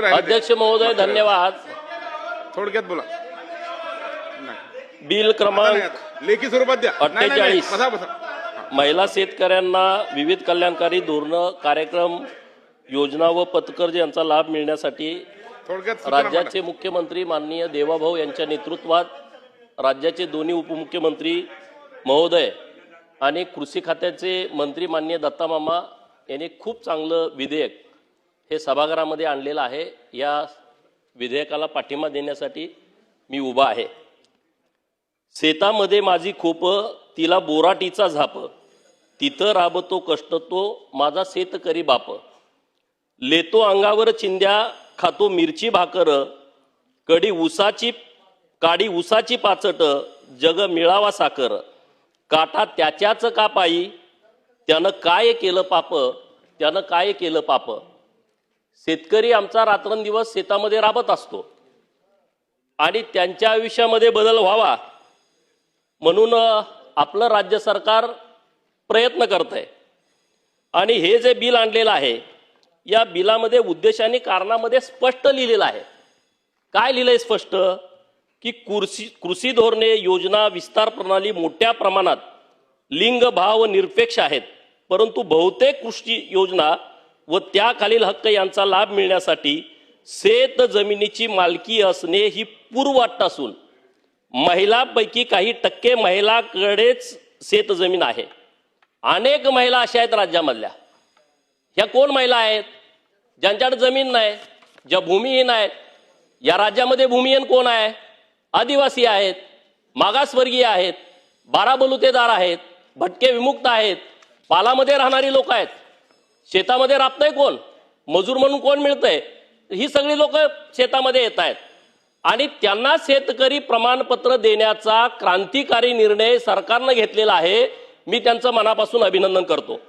राहिले अध्यक्ष महोदय धन्यवाद. थोडक्यात बोला. बिल क्रमांक लेखी स्वरूपात द्या. 48 बसा बसा. महिला शेतकऱ्यांना विविध कल्याणकारी धोरणं कार्यक्रम योजना व पथकर यांचा लाभ मिळण्यासाठी थोडक्यात सूचना राज्याचे मुख्यमंत्री माननीय देवाभाऊ यांच्या नेतृत्वात राज्याचे दोन्ही उपमुख्यमंत्री महोदय आणि कृषी खात्याचे मंत्री माननीय दत्तामामा यांनी खूप चांगलं विधेयक हे सभागृहामध्ये आणलेलं आहे. या विधेयकाला पाठिंबा देण्यासाठी मी उभा आहे. शेतामध्ये माझी खोप तिला बोराटीचा झाप, तिथं राबतो कष्ट तो माझा शेतकरी बाप, लेतो अंगावर चिंध्या खातो मिरची भाकर, काडी उसाची पाचट जग मिळावा साकर, काटा त्याच्याच का पायी त्यानं काय केलं पाप. शेतकरी आमचा रात्रंदिवस शेतामध्ये राबत असतो आणि त्यांच्या आयुष्यामध्ये बदल व्हावा म्हणून आपलं राज्य सरकार प्रयत्न करत आहे. आणि हे जे बिल आणलेलं आहे या बिलामध्ये उद्देशाने कारणामध्ये स्पष्ट लिहिलेलं आहे. काय लिहिलंय स्पष्ट की कृषी धोरणे योजना विस्तार प्रणाली मोठ्या प्रमाणात लिंग भाव निरपेक्ष आहेत, परंतु बहुतेक कृषी योजना व त्याखालील हक्क यांचा लाभ मिळण्यासाठी शेत जमिनीची मालकी असणे ही पूर्वअट असून महिलांपैकी काही टक्के महिलाकडेच शेत जमीन आहे. अनेक महिला अशा आहेत राज्यामधल्या. ह्या कोण महिला आहेत? ज्यांच्याकडे जमीन नाही, ज्या भूमिहीन आहेत. या राज्यामध्ये भूमिहीन कोण आहे? आदिवासी आहेत, मागासवर्गीय आहेत, 12 बलुतेदार आहेत, भटके विमुक्त आहेत, पालामध्ये राहणारी लोक आहेत. शेतामध्ये राबतंय कोण? मजूर म्हणून कोण मिळतंय? ही सगळी लोक शेतामध्ये येत आहेत आणि त्यांना शेतकरी प्रमाणपत्र देण्याचा क्रांतिकारी निर्णय सरकारनं घेतलेला आहे. मी त्यांचं मनापासून अभिनंदन करतो.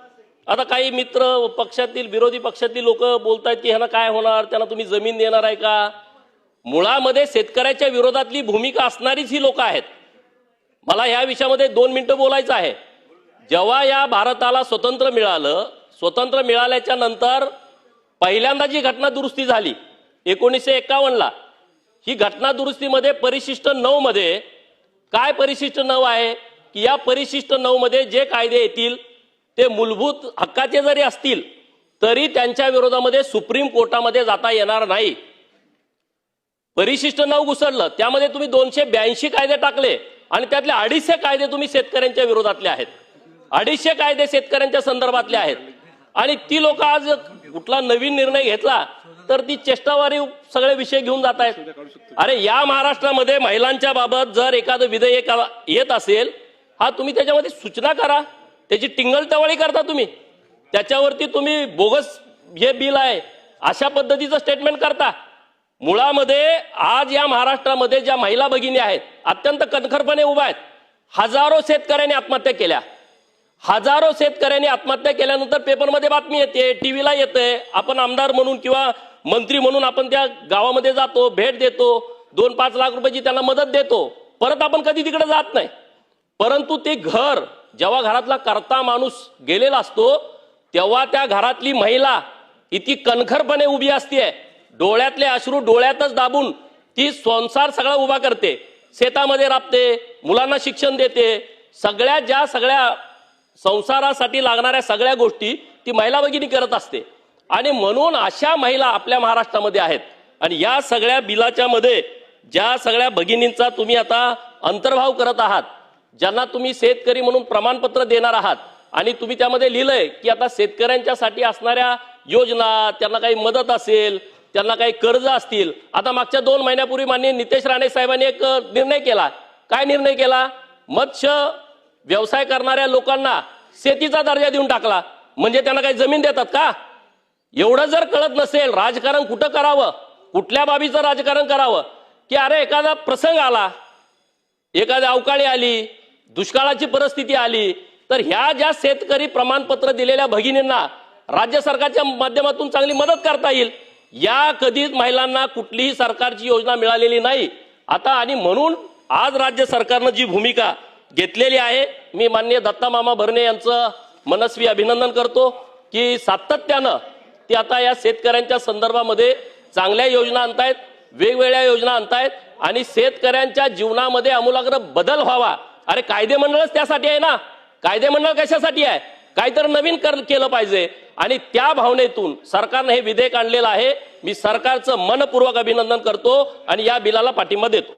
आता काही मित्र पक्षातील विरोधी पक्षातील लोक बोलतायत की ह्यानं काय होणार, त्यांना तुम्ही जमीन देणार आहे का? मुळामध्ये शेतकऱ्याच्या विरोधातली भूमिका असणारीच ही लोक आहेत. मला ह्या विषयामध्ये 2 मिनिटं बोलायचं आहे. जेव्हा या भारताला स्वतंत्र मिळाल्याच्या नंतर पहिल्यांदा जी घटना दुरुस्ती झाली 1951ला, ही घटना दुरुस्तीमध्ये परिशिष्ट 9 मध्ये काय परिशिष्ट 9 आहे की या परिशिष्ट 9 मध्ये जे कायदे येतील ते मूलभूत हक्काचे जरी असतील तरी त्यांच्या विरोधामध्ये सुप्रीम कोर्टामध्ये जाता येणार नाही. परिशिष्ट 9 घुसडलं, त्यामध्ये तुम्ही 282 कायदे टाकले आणि त्यातले 250 कायदे तुम्ही शेतकऱ्यांच्या विरोधातले आहेत. 250 कायदे शेतकऱ्यांच्या संदर्भातले आहेत आणि ती लोक आज कुठला नवीन निर्णय घेतला तर ती चेष्टावारी सगळे विषय घेऊन जात आहेत. अरे या महाराष्ट्रामध्ये महिलांच्या बाबत जर एखादं विधेयक येत असेल, हा तुम्ही त्याच्यामध्ये सूचना करा, त्याची टिंगलटवाळी करता तुम्ही, त्याच्यावरती तुम्ही बोगस हे बिल आहे अशा पद्धतीचं स्टेटमेंट करता. मुळामध्ये आज या महाराष्ट्रामध्ये ज्या महिला भगिनी आहेत अत्यंत कणखरपणे उभ्या आहेत. हजारो शेतकऱ्यांनी आत्महत्या केल्यानंतर पेपरमध्ये बातमी येते, टीव्हीला येते. आपण आमदार म्हणून किंवा मंत्री म्हणून आपण त्या गावामध्ये जातो, भेट देतो, 2-5 लाख रुपयाची त्यांना मदत देतो, परत आपण कधी तिकडे जात नाही. परंतु ते घर जेव्हा घरातला करता माणूस गेलेला असतो तेव्हा त्या घरातली महिला इतकी कणखरपणे उभी असते, डोळ्यातले अश्रू डोळ्यातच दाबून ती संसार सगळा उभा करते, शेतामध्ये राबते, मुलांना शिक्षण देते, सगळ्या संसारासाठी लागणाऱ्या सगळ्या गोष्टी ती महिला भगिनी करत असते. आणि म्हणून अशा महिला आपल्या महाराष्ट्रामध्ये आहेत. आणि या सगळ्या बिलाच्या मध्ये ज्या सगळ्या भगिनींचा तुम्ही आता अंतर्भाव करत आहात, ज्यांना तुम्ही शेतकरी म्हणून प्रमाणपत्र देणार आहात आणि तुम्ही त्यामध्ये लिहिलंय की आता शेतकऱ्यांच्यासाठी असणाऱ्या योजना, त्यांना काही मदत असेल, त्यांना काही कर्ज असतील. आता मागच्या 2 महिन्यापूर्वी माननीय नितेश राणे साहेबांनी एक निर्णय केला. काय निर्णय केला? मत्स्य व्यवसाय करणाऱ्या लोकांना शेतीचा दर्जा देऊन टाकला. म्हणजे त्यांना काही जमीन देतात का? एवढं जर कळत नसेल राजकारण कुठं करावं, कुठल्या बाबीचं राजकारण करावं की अरे एखादा प्रसंग आला, एखादी अवकाळी आली, दुष्काळाची परिस्थिती आली तर ह्या ज्या शेतकरी प्रमाणपत्र दिलेल्या भगिनींना राज्य सरकारच्या माध्यमातून चांगली मदत करता येईल. या कधीच महिलांना कुठलीही सरकारची योजना मिळालेली नाही. आता आणि म्हणून आज राज्य सरकारनं जी भूमिका घेतलेली आहे, मी माननीय दत्तामामा भरणे यांचं मनस्वी अभिनंदन करतो की सातत्यानं ते आता या शेतकऱ्यांच्या संदर्भामध्ये चांगल्या योजना आणतायत, वेगवेगळ्या योजना आणतायत आणि शेतकऱ्यांच्या जीवनामध्ये आमूलाग्र बदल व्हावा. अरे कायदे मंडळच त्यासाठी आहे ना. कायदे मंडळ कशासाठी आहे? काहीतरी नवीन केलं पाहिजे आणि त्या भावनेतून सरकारने हे विधेयक आणलेलं आहे. मी सरकारचं मनपूर्वक अभिनंदन करतो आणि या बिलाला पाठिंबा देतो.